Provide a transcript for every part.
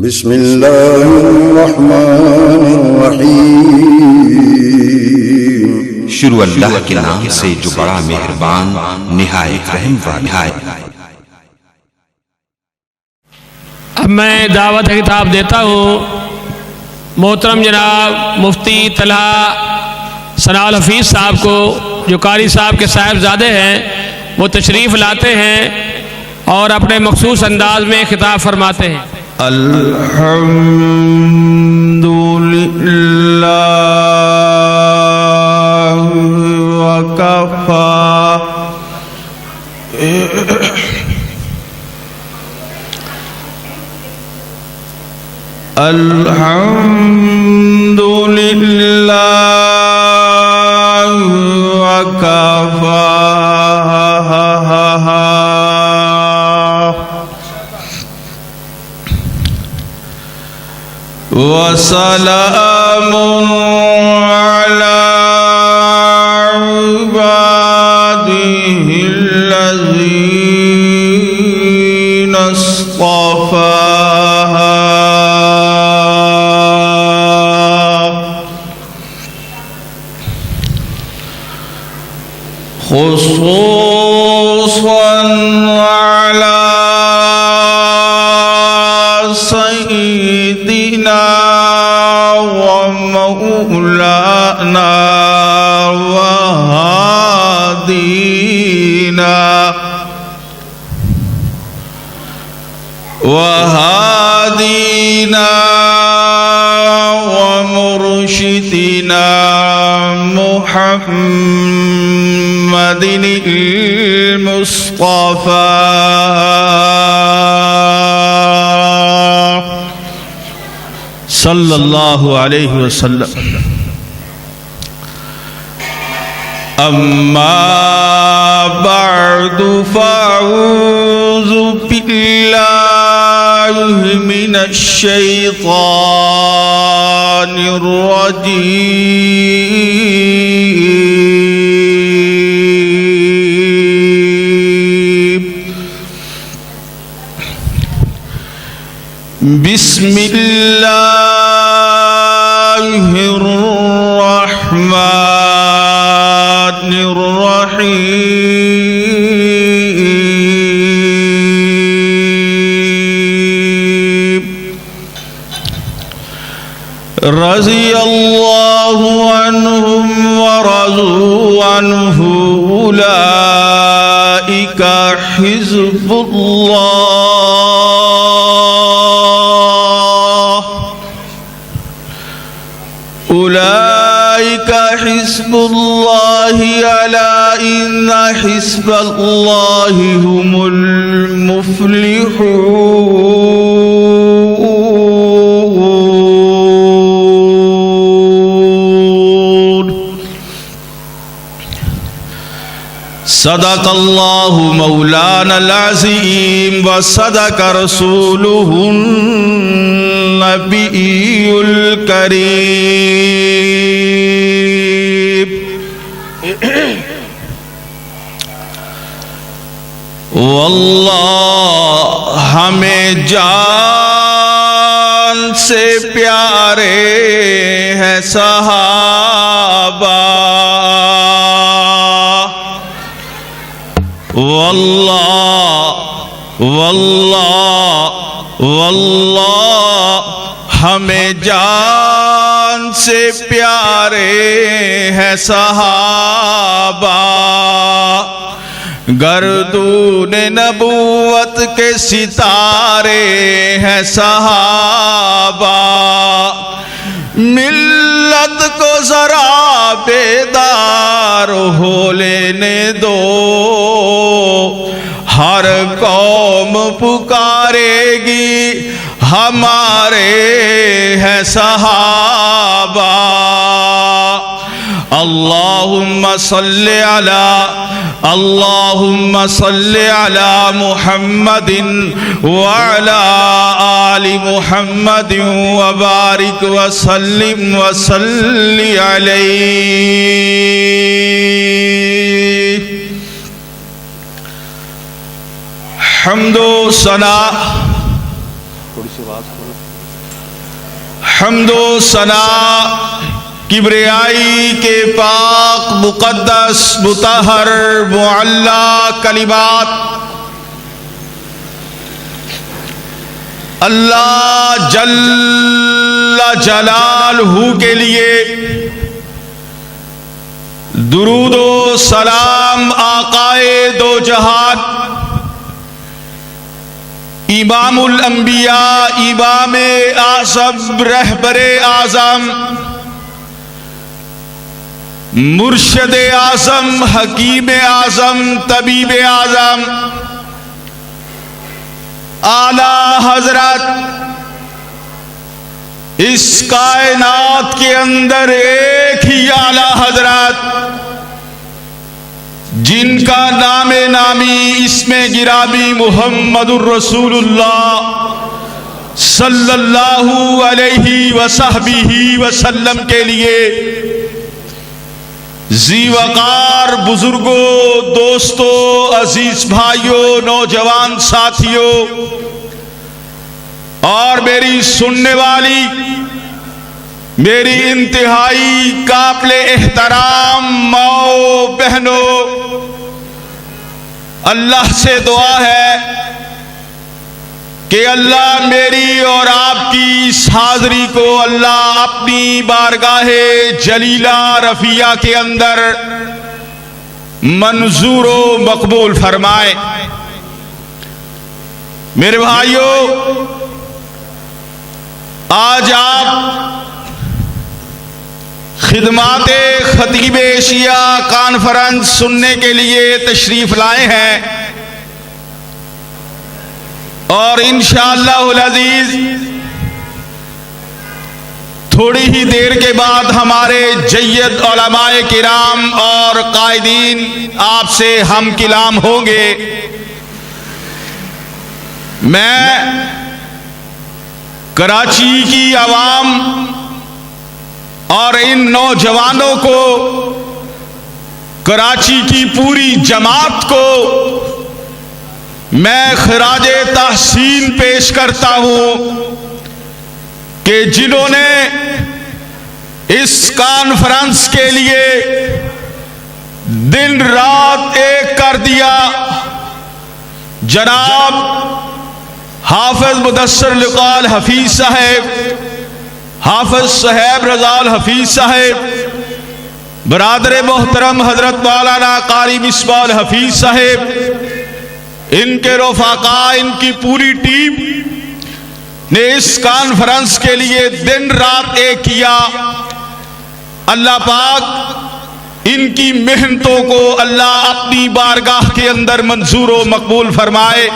بسم اللہ الرحمن الرحیم۔ شروع اللہ کے نام سے جو بڑا مہربان نہایت رحم والا ہے۔ اب میں دعوت خطاب دیتا ہوں محترم جناب مفتی طلحہ ثناء الحفیظ صاحب کو، جو قاری صاحب کے صاحبزادے ہیں، وہ تشریف لاتے ہیں اور اپنے مخصوص انداز میں خطاب فرماتے ہیں۔ الحمدللہ وکفا الحمدللہ وکفا وسلام على عباده الذين اصطفى خصوصا على سيدنا ومولانا وهادينا ومرشدنا محمد المصطفى صلی اللہ علیہ وسلم۔ اما بعد فاعوذ باللہ من الشیطان الرجیم۔ بسم اللہ الرحمن الرحیم۔ رضی اللہ عنہم ورضوا عنہ اولئک حزب اللہ اولئک حزب اللہ الا ان حزب اللہ هم المفلحون۔ صدق اللہ مولانا العظیم وصدق رسولہ النبی الکریم۔ واللہ ہمیں جان سے پیارے ہیں صحابہ، واللہ ہمیں جان سے پیارے ہیں صحابہ، گردون نبوت کے ستارے ہیں صحابہ، ملت کو ذرا بیدار ہو لینے دو، ہر قوم پکارے گی ہمارے ہیں صحابہ۔ اللہم صلی علی محمد وعلی آل محمد وبارک وسلم وصلی علیہ۔ حمد و ثنا حمد و ثنا کبریائی کے پاک مقدس مطہر معلی کلمات اللہ جل جلالہ کے لیے درود و سلام آقائے دو جہان امام الانبیاء امام اعظم رہبر اعظم مرشد اعظم حکیم اعظم طبیب اعظم اعلی حضرت اس کائنات کے اندر ایک ہی اعلی حضرت جن کا نام نامی اسم گرامی محمد الرسول اللہ صلی اللہ علیہ وصحبہ وسلم کے لیے ذی وقار بزرگوں، دوستوں، عزیز بھائیوں، نوجوان ساتھیوں اور میری سننے والی میری انتہائی قابل احترام ماؤں بہنوں، اللہ سے دعا ہے کہ اللہ میری اور آپ کی اس حاضری کو اللہ اپنی بارگاہ جلیلہ رفیعہ کے اندر منظور و مقبول فرمائے۔ میرے بھائیوں، آج آپ خدمات خطیب ایشیا کانفرنس سننے کے لیے تشریف لائے ہیں اور انشاءاللہ العزیز تھوڑی ہی دیر کے بعد ہمارے جید علماء کرام اور قائدین آپ سے ہم کلام ہوں گے۔ میں کراچی کی عوام اور ان نوجوانوں کو، کراچی کی پوری جماعت کو میں خراج تحسین پیش کرتا ہوں کہ جنہوں نے اس کانفرنس کے لیے دن رات ایک کر دیا۔ جناب حافظ مدثر لقال حفیظ صاحب، حافظ صاحب رضا الحفیظ صاحب، برادر محترم حضرت مولانا قاری مصباح الحفیظ صاحب، ان کے رفقاء، ان کی پوری ٹیم نے اس کانفرنس کے لیے دن رات ایک کیا۔ اللہ پاک ان کی محنتوں کو اللہ اپنی بارگاہ کے اندر منظور و مقبول فرمائے،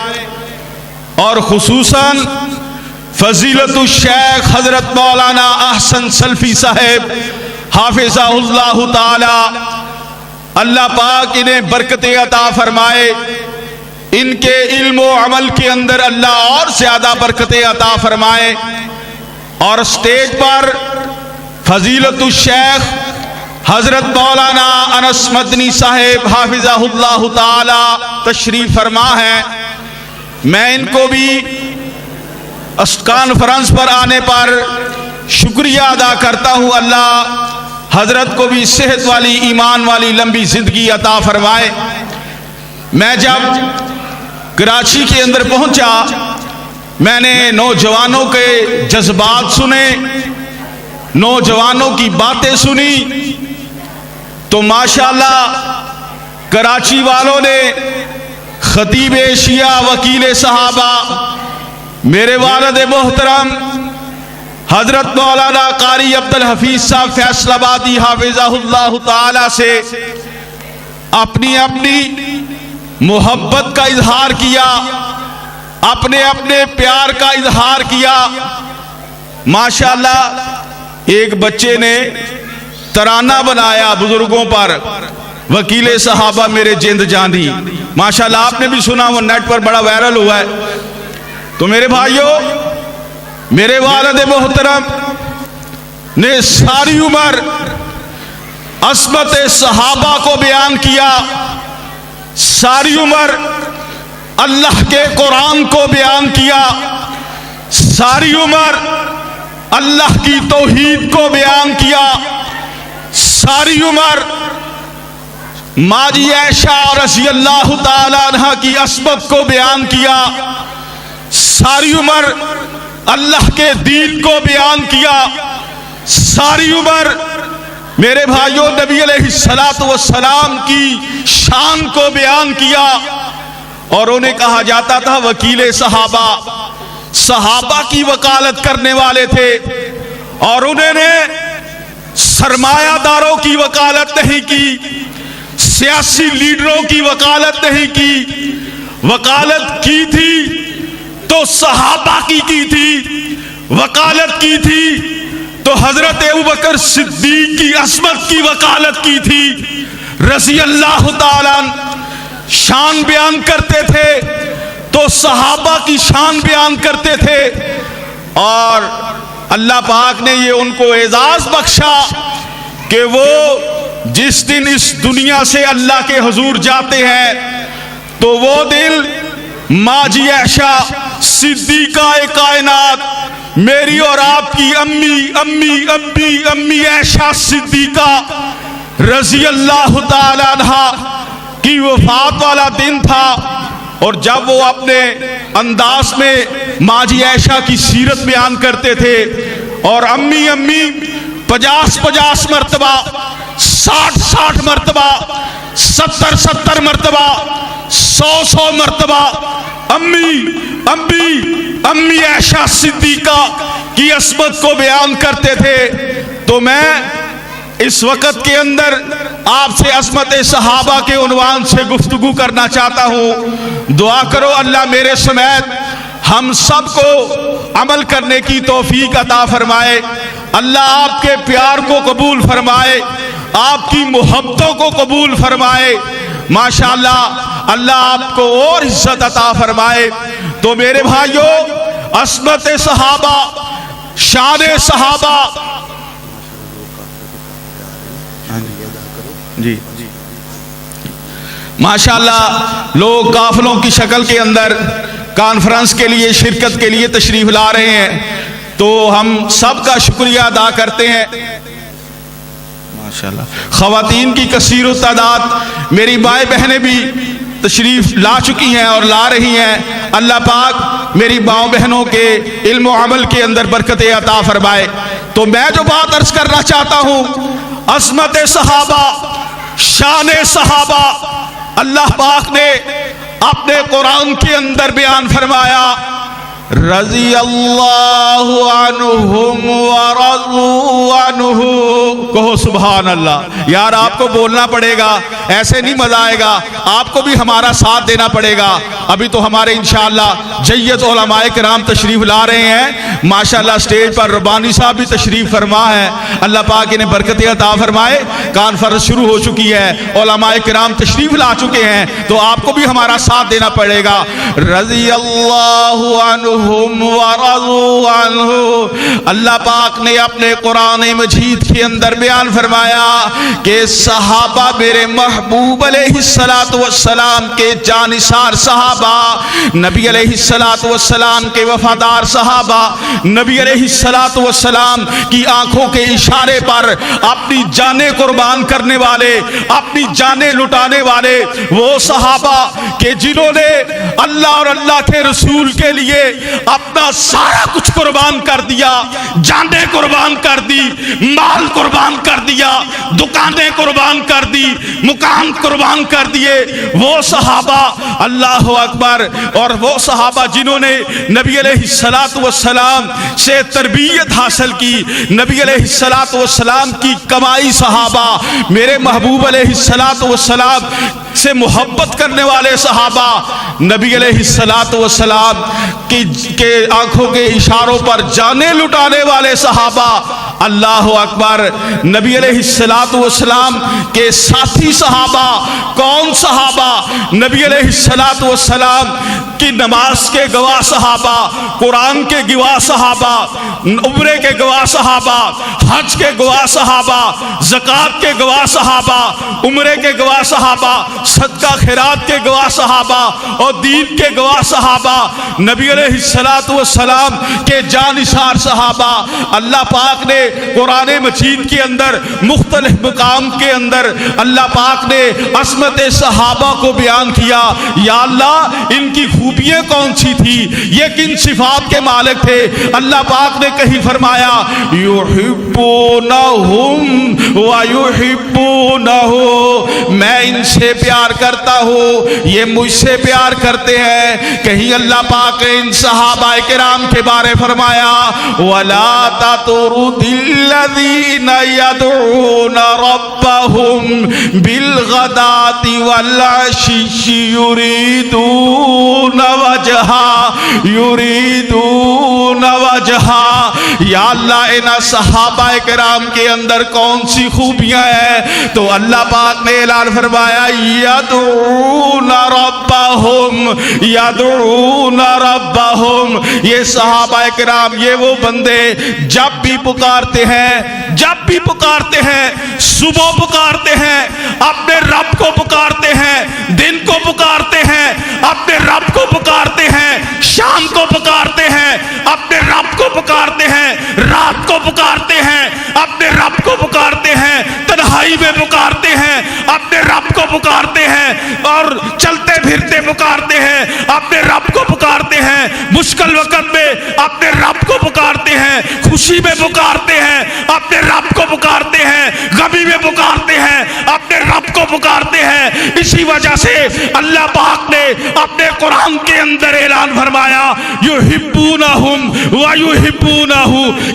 اور خصوصاً فضیلت الشیخ حضرت مولانا احسن سلفی صاحب حافظہ اللہ تعالی، اللہ پاک انہیں برکتیں عطا فرمائے، ان کے علم و عمل کے اندر اللہ اور زیادہ برکتیں عطا فرمائے۔ اور اسٹیج پر فضیلت الشیخ حضرت مولانا انس مدنی صاحب حافظہ اللہ تعالی تشریف فرما ہے۔ میں ان کو بھی اس کانفرنس پر آنے پر شکریہ ادا کرتا ہوں۔ اللہ حضرت کو بھی صحت والی، ایمان والی لمبی زندگی عطا فرمائے۔ میں جب کراچی کے اندر پہنچا، میں نے نوجوانوں کے جذبات سنے، نوجوانوں کی باتیں سنی، تو ماشاءاللہ کراچی والوں نے خطیب ایشیا، وکیل صحابہ، میرے والد محترم حضرت مولانا قاری عبدالحفیظ صاحب فیصل آبادی حافظہ اللہ تعالی سے اپنی محبت کا اظہار کیا، اپنے پیار کا اظہار کیا۔ ماشاءاللہ ایک بچے نے ترانہ بنایا بزرگوں پر، وکیل صحابہ میرے جند جاندی، ماشاءاللہ آپ نے بھی سنا، وہ نیٹ پر بڑا وائرل ہوا ہے۔ تو میرے بھائیوں، میرے والد محترم نے ساری عمر عصمت صحابہ کو بیان کیا، ساری عمر اللہ کے قرآن کو بیان کیا، ساری عمر اللہ کی توحید کو بیان کیا، ساری عمر ماجی عائشہ رضی اللہ تعالی عنہ کی عصمت کو بیان کیا، ساری عمر اللہ کے دین کو بیان کیا، ساری عمر میرے بھائیوں نبی علیہ الصلوۃ والسلام کی شان کو بیان کیا، اور انہیں کہا جاتا تھا وکیل صحابہ، صحابہ کی وکالت کرنے والے تھے، اور انہوں نے سرمایہ داروں کی وکالت نہیں کی، سیاسی لیڈروں کی وکالت نہیں کی، وکالت کی تھی تو صحابہ کی تھی، وکالت کی تھی تو حضرت ابوبکر صدیق کی عصمت کی وکالت کی تھی رضی اللہ تعالیٰ عنہ۔ شان بیان کرتے تھے تو صحابہ کی شان بیان کرتے تھے، اور اللہ پاک نے یہ ان کو اعزاز بخشا کہ وہ جس دن اس دنیا سے اللہ کے حضور جاتے ہیں تو وہ دل ماجی عائشہ صدیقہ کائنات، میری اور آپ کی امی عائشہ صدیقہ رضی اللہ تعالی عنہا کی وفات والا دن تھا، اور جب وہ اپنے انداز میں ماجی عائشہ کی سیرت بیان کرتے تھے، اور امی 50 مرتبہ، 60 مرتبہ، 70 مرتبہ، 100 مرتبہ امی عائشہ صدیقہ کی عصمت کو بیان کرتے تھے، تو میں اس وقت کے اندر آپ سے عظمت صحابہ کے عنوان سے گفتگو کرنا چاہتا ہوں۔ دعا کرو اللہ میرے سمیت ہم سب کو عمل کرنے کی توفیق عطا فرمائے، اللہ آپ کے پیار کو قبول فرمائے، آپ کی محبتوں کو قبول فرمائے، ماشاءاللہ اللہ آپ کو اور عزت عطا فرمائے۔ تو میرے بھائیوں، عصمت صحابہ، شان صحابہ، جی ماشاءاللہ لوگ قافلوں کی شکل کے اندر کانفرنس کے لیے شرکت کے لیے تشریف لا رہے ہیں، تو ہم سب کا شکریہ ادا کرتے ہیں۔ ماشاءاللہ خواتین کی کثیر و تعداد، میری بھائی بہنیں بھی تشریف لا چکی ہیں اور لا رہی ہیں، اللہ پاک میری ماؤں بہنوں کے علم و عمل کے اندر برکت عطا فرمائے۔ تو میں جو بات عرض کرنا چاہتا ہوں، عظمت صحابہ، شان صحابہ، اللہ پاک نے اپنے قرآن کے اندر بیان فرمایا، رضی اللہ عنہم ورضوا عنہ، کہو سبحان اللہ۔ یار آپ کو بولنا پڑے گا، ایسے نہیں مزہ آئے گا، آپ کو بھی ہمارا ساتھ دینا پڑے گا۔ ابھی تو ہمارے انشاءاللہ جید علماء کرام تشریف لا رہے ہیں، ماشاءاللہ سٹیج پر ربانی صاحب بھی تشریف فرما ہے، اللہ پاک انہیں برکت عطا فرمائے۔ کانفرنس شروع ہو چکی ہے، علماء کرام تشریف لا چکے ہیں، تو آپ کو بھی ہمارا ساتھ دینا پڑے گا۔ رضی اللہ عنہ ورضوا عنہ، اللہ پاک نے اپنے قرآن مجید کے اندر بیان فرمایا کہ صحابہ میرے محبوب علیہ الصلوۃ والسلام کے جانثار صحابہ، نبی علیہ الصلوۃ والسلام کے وفادار صحابہ، نبی علیہ الصلوۃ والسلام کی آنکھوں کے اشارے پر اپنی جانیں قربان کرنے والے، اپنی جانیں لٹانے والے وہ صحابہ کہ جنہوں نے اللہ اور اللہ کے رسول کے لیے اپنا سارا کچھ قربان کر دیا، جانیں قربان کر دی، مال قربان کر دیا، دکانیں قربان کر دی، مقام قربان کر دیے، وہ صحابہ اللہ اکبر، اور وہ صحابہ جنہوں نے نبی علیہ الصلوۃ والسلام سے تربیت حاصل کی، نبی علیہ الصلوۃ والسلام کی کمائی صحابہ، میرے محبوب علیہ الصلوۃ والسلام سے محبت کرنے والے صحابہ، نبی علیہ الصلوۃ والسلام کے آنکھوں کے اشاروں پر جانیں لٹانے والے صحابہ، اللہ اکبر، نبی علیہ الصلوۃ والسلام کے ساتھی صحابہ، کون صحابہ؟ نبی علیہ الصلوۃ والسلام کی نماز کے گواہ صحابہ، قرآن کے گواہ صحابہ، عمرے کے گواہ صحابہ، حج کے گواہ صحابہ، زکوٰۃ کے گواہ صحابہ، عمرے کے گواہ صحابہ، صدقہ خیرات کے گواہ صحابہ اور دین کے گواہ صحابہ، نبی علیہ الصلوۃ والسلام کے جانثار صحابہ. اللہ پاک نے قرآن مجید کے اندر مختلف مقام کے اندر اللہ پاک نے عظمت صحابہ کو بیان کیا. یا اللہ ان کی خوبیاں کون سی تھی، یہ کن صفات کے مالک تھے؟ اللہ پاک نے کہیں فرمایا یحبونہم ویحبونہ، میں ان سے پیار کرتا ہوں، یہ مجھ سے پیار کرتے ہیں. کہیں اللہ پاک نے ان صحابہ کرام کے بارے فرمایا وَلَا تَطْرُدِ الَّذِينَ يَدْعُونَ رَبَّهُمْ بِالْغَدَاةِ وَالْعَشِيِّ يُرِيدُونَ وَجْهَهُ. یا اللہ ان صحابہ کرام کے اندر کون سی خوبیاں ہیں؟ تو اللہ پاک نے اعلان فرمایا یدعون ربہم. یہ صحابہ کرام، یہ وہ بندے جب بھی پکارتے ہیں، صبح پکارتے ہیں، اپنے رب کو پکارتے ہیں، دن کو پکارتے ہیں، اپنے رب کو پکارتے ہیں، شام کو پکارتے ہیں، اپنے رب کو پکارتے ہیں، رات کو پکارتے ہیں، اپنے رب کو پکارتے ہیں، تنہائی میں پکارتے ہیں، اپنے رب کو پکارتے ہیں، اور چلتے پھرتے پکارتے ہیں، اپنے رب کو پکارتے ہیں، مشکل وقت میں اپنے رب کو پکارتے ہیں، خوشی میں پکارتے ہیں، اپنے رب کو پکارتے ہیں، غمی میں پکارتے ہیں، اپنے رب کو پکارتے ہیں. اسی وجہ سے اللہ پاک نے اپنے قرآن کے اندر اعلان فرمایا یحبونہم ویحبونہ.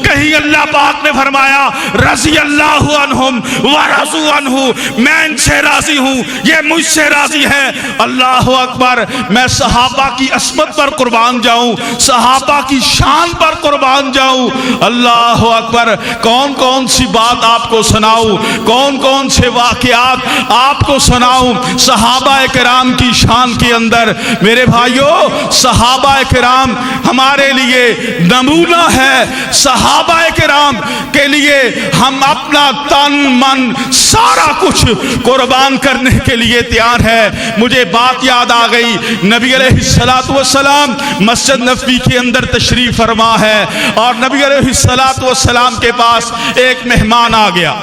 کہیں اللہ پاک نے فرمایا رضی اللہ عنہم ورضوا عنہ، میں ان سے راضی ہوں، یہ مجھ سے راضی ہیں. اللہ اکبر. میں صحابہ کی عصمت پر قربان جاؤں، صحابہ کی شان پر قربان جاؤں. اللہ اکبر. کون کون سی بات آپ کو سناؤں، کون کون سے واقعات آپ کو سناؤں صحابہ کرام کی شان کے اندر. میرے بھائیوں، صحابہ کرام ہمارے لیے نمونہ ہے. صحابہ کرام کے لیے ہم اپنا تن من سارا کچھ قربان کرنے کے لیے تیار ہے. مجھے بات یاد آ گئی، نبی علیہ الصلوۃ والسلام مسجد نبوی کے اندر تشریف فرما ہے، اور نبی علیہ الصلوۃ والسلام کے پاس ایک مہمان آ گیا،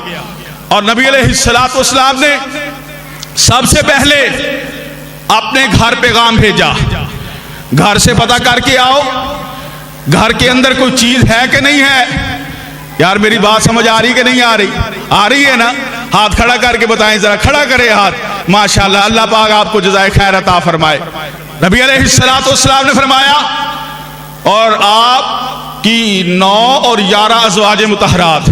اور نبی علیہ الصلوۃ والسلام نے سب سے پہلے اپنے گھر پیغام بھیجا، گھر سے پتہ کر کے آؤ گھر کے اندر کوئی چیز ہے کہ نہیں ہے. یار میری بات سمجھ آ رہی کہ نہیں آ رہی؟ آ رہی ہے نا؟ ہاتھ کھڑا کر کے بتائیں ذرا، کھڑا کرے ہاتھ. ماشاءاللہ، اللہ پاک آپ کو جزائے خیر عطا فرمائے. نبی علیہ الصلوۃ والسلام نے فرمایا اور آپ کی 9 اور 11 ازواج مطہرات،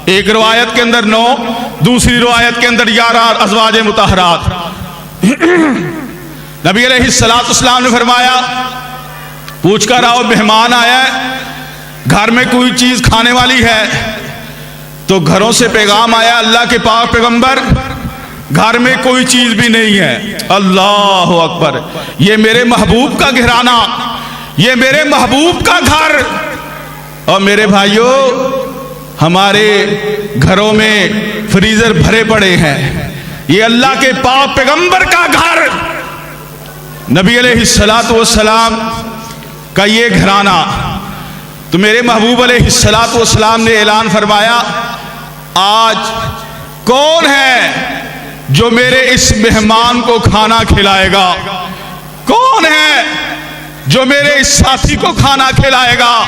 ایک روایت کے اندر 9، دوسری روایت کے اندر 11 ازواج مطہرات. نبی علیہ الصلوۃ والسلام نے فرمایا پوچھ کر آؤ، مہمان آیا ہے، گھر میں کوئی چیز کھانے والی ہے؟ تو گھروں سے پیغام آیا اللہ کے پاک پیغمبر گھر میں کوئی چیز بھی نہیں ہے. اللہ اکبر. یہ میرے محبوب کا گھرانہ، یہ میرے محبوب کا گھر. اور میرے بھائیوں، ہمارے گھروں میں فریزر بھرے پڑے ہیں، یہ اللہ کے پاک پیغمبر کا گھر، نبی علیہ الصلوۃ والسلام کا یہ گھرانہ. تو میرے محبوب علیہ الصلوۃ والسلام نے اعلان فرمایا آج کون ہے جو میرے اس مہمان کو کھانا کھلائے گا؟ کون ہے جو میرے اس ساتھی کو کھانا کھلائے گا؟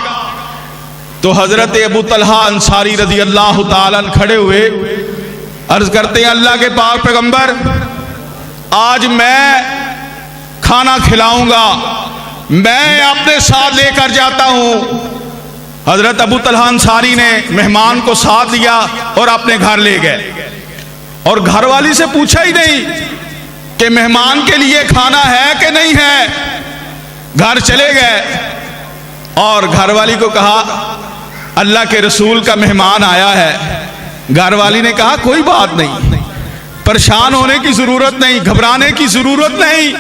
تو حضرت ابو طلحہ انصاری رضی اللہ تعالیٰ عنہ کھڑے ہوئے، عرض کرتے ہیں اللہ کے پاک پیغمبر آج میں کھانا کھلاؤں گا، میں اپنے ساتھ لے کر جاتا ہوں. حضرت ابو طلحہ انصاری نے مہمان کو ساتھ لیا اور اپنے گھر لے گئے، اور گھر والی سے پوچھا ہی نہیں کہ مہمان کے لیے کھانا ہے کہ نہیں ہے. گھر چلے گئے اور گھر والی کو کہا اللہ کے رسول کا مہمان آیا ہے. گھر والی نے کہا کوئی بات نہیں، پریشان ہونے کی ضرورت نہیں، گھبرانے کی ضرورت نہیں.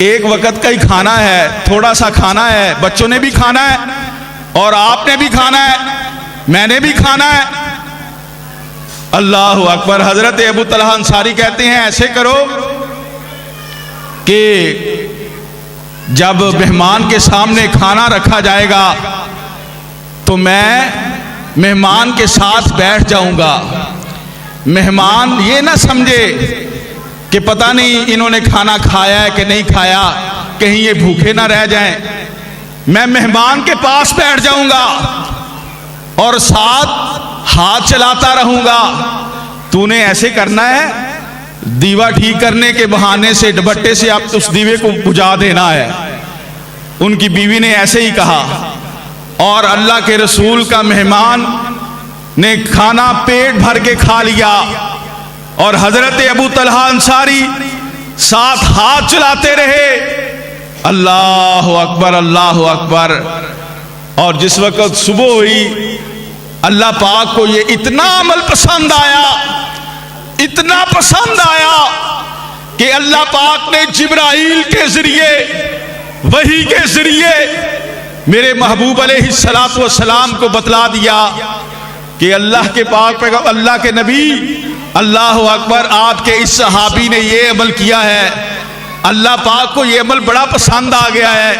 ایک وقت کا ہی کھانا ہے، تھوڑا سا کھانا ہے، بچوں نے بھی کھانا ہے اور آپ نے بھی کھانا ہے، میں نے بھی کھانا ہے۔ اللہ اکبر۔ حضرت ابو طلحہ انصاری کہتے ہیں ایسے کرو کہ جب مہمان کے سامنے کھانا رکھا جائے گا تو میں مہمان کے ساتھ بیٹھ جاؤں گا، مہمان یہ نہ سمجھے کہ پتہ نہیں انہوں نے کھانا کھایا ہے کہ نہیں کھایا، کہیں یہ بھوکے نہ رہ جائیں۔ میں مہمان کے پاس بیٹھ جاؤں گا اور ساتھ ہاتھ چلاتا رہوں گا۔ تو نے ایسے کرنا ہے، دیوا ٹھیک کرنے کے بہانے سے ڈبٹے سے آپ اس دیوے کو بجھا دینا ہے۔ ان کی بیوی نے ایسے ہی کہا، اور اللہ کے رسول کا مہمان نے کھانا پیٹ بھر کے کھا لیا اور حضرت ابو طلحہ انصاری ساتھ ہاتھ چلاتے رہے۔ اللہ اکبر، اللہ اکبر۔ اور جس وقت صبح ہوئی، اللہ پاک کو یہ اتنا عمل پسند آیا، اتنا پسند آیا کہ اللہ پاک نے جبرائیل کے ذریعے، وحی کے ذریعے میرے محبوب علیہ السلام کو بتلا دیا کہ اللہ کے پاک اللہ کے نبی، اللہ اکبر، آپ کے اس صحابی نے یہ عمل کیا ہے۔ اللہ پاک کو یہ عمل بڑا پسند آ گیا ہے۔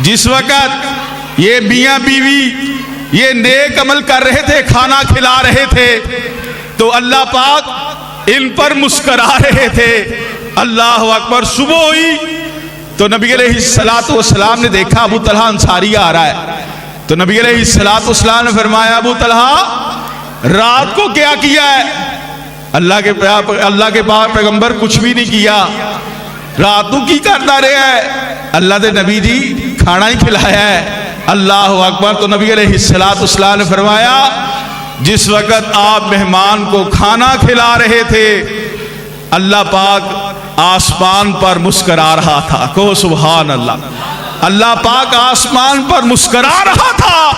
جس وقت یہ میاں بیوی یہ نیک عمل کر رہے تھے، کھانا کھلا رہے تھے، تو اللہ پاک ان پر مسکرا رہے تھے۔ اللہ اکبر۔ صبح ہوئی تو نبی علیہ السلام نے دیکھا ابو طلحہ انصاری آ رہا ہے، تو نبی علیہ السلام نے فرمایا ابو طلحہ رات کو کیا کیا ہے؟ اللہ کے پاک پیغمبر کچھ بھی نہیں کیا، رات کو کی کرتا رہا ہے؟ اللہ دے نبی جی کھانا ہی کھلایا ہے۔ اللہ اکبر۔ تو نبی علیہ السلام نے فرمایا جس وقت آپ مہمان کو کھانا کھلا رہے تھے، اللہ پاک آسمان پر مسکرا رہا تھا۔ کہو سبحان اللہ۔ اللہ پاک آسمان پر مسکرا رہا تھا۔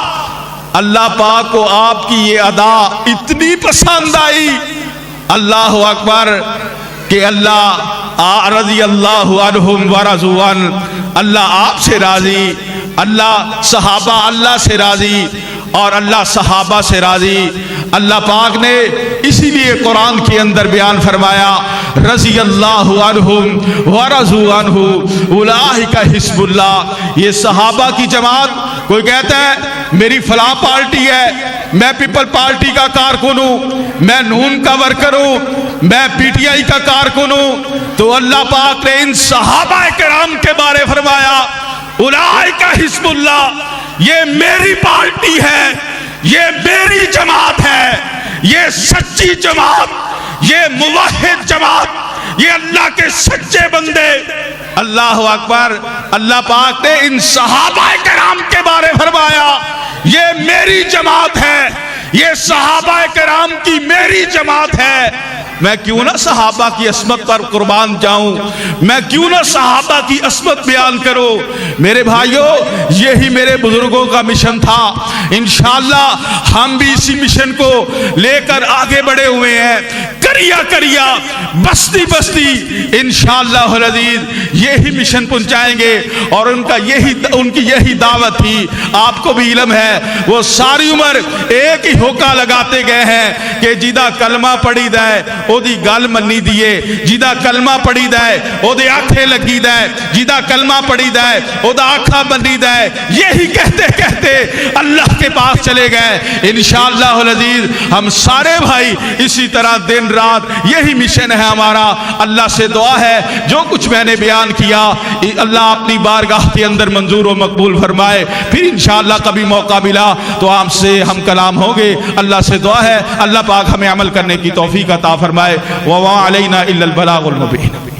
اللہ پاک کو آپ کی یہ ادا اتنی پسند آئی، اللہ اکبر، کہ اللہ رضی اللہ عنہم ورضوا عنہ، اللہ آپ سے راضی، اللہ صحابہ اللہ سے راضی اور اللہ صحابہ سے راضی۔ اللہ پاک نے اسی لیے قرآن کے اندر بیان فرمایا رضی اللہ عنہم ورضوا عنہ اولئک حزب اللہ۔ یہ صحابہ کی جماعت، کوئی کہتا ہے میری فلاں پارٹی ہے، میں پیپل پارٹی کا کارکن ہوں، میں نون کا ورکر ہوں، میں پی ٹی آئی کا کارکن ہوں، تو اللہ پاک نے ان صحابہ کرام کے بارے فرمایا اولئک حزب اللہ، یہ میری پارٹی ہے، یہ میری جماعت ہے، یہ سچی جماعت، یہ موحد جماعت، یہ اللہ کے سچے بندے۔ اللہ اکبر۔ اللہ پاک نے ان صحابہ کرام کے بارے فرمایا یہ میری جماعت ہے، یہ صحابہ کرام کی میری جماعت ہے۔ میں کیوں نہ صحابہ کی عصمت پر قربان جاؤں، میں کیوں نہ صحابہ کی عصمت بیان کروں۔ میرے بھائیوں، یہی میرے بزرگوں کا مشن تھا۔ انشاءاللہ ہم بھی اسی مشن کو لے کر آگے بڑھے ہوئے ہیں، کریا کریا، بستی بستی، انشاءاللہ العزیز یہی مشن پہنچائیں گے۔ اور ان کی یہی دعوت تھی۔ آپ کو بھی علم ہے وہ ساری عمر ایک ہی ہوکا لگاتے گئے ہیں کہ جیدہ کلمہ پڑھی دائے او دی گل منی دیے، جیدہ کلمہ پڑھی دائے او دے آنکھیں لگی دائے، جیدہ کلمہ پڑھی دائے او دا آنکھا بنی دائے۔ یہی کہتے کہتے اللہ کے پاس چلے گئے۔ انشاءاللہ العزیز ہم سارے بھائی اسی طرح دن رات یہی مشن ہے ہمارا۔ اللہ سے دعا ہے جو کچھ میں نے بیان کیا اللہ اپنی بارگاہ کے اندر منظور و مقبول فرمائے۔ پھر انشاءاللہ کبھی موقع ملا تو آپ سے ہم کلام ہوں گے۔ اللہ سے دعا ہے اللہ پاک ہمیں عمل کرنے کی توفیق عطا فرمائے۔ وَمَا عَلَيْنَا إِلَّا الْبَلَاغُ الْمُبِينُ۔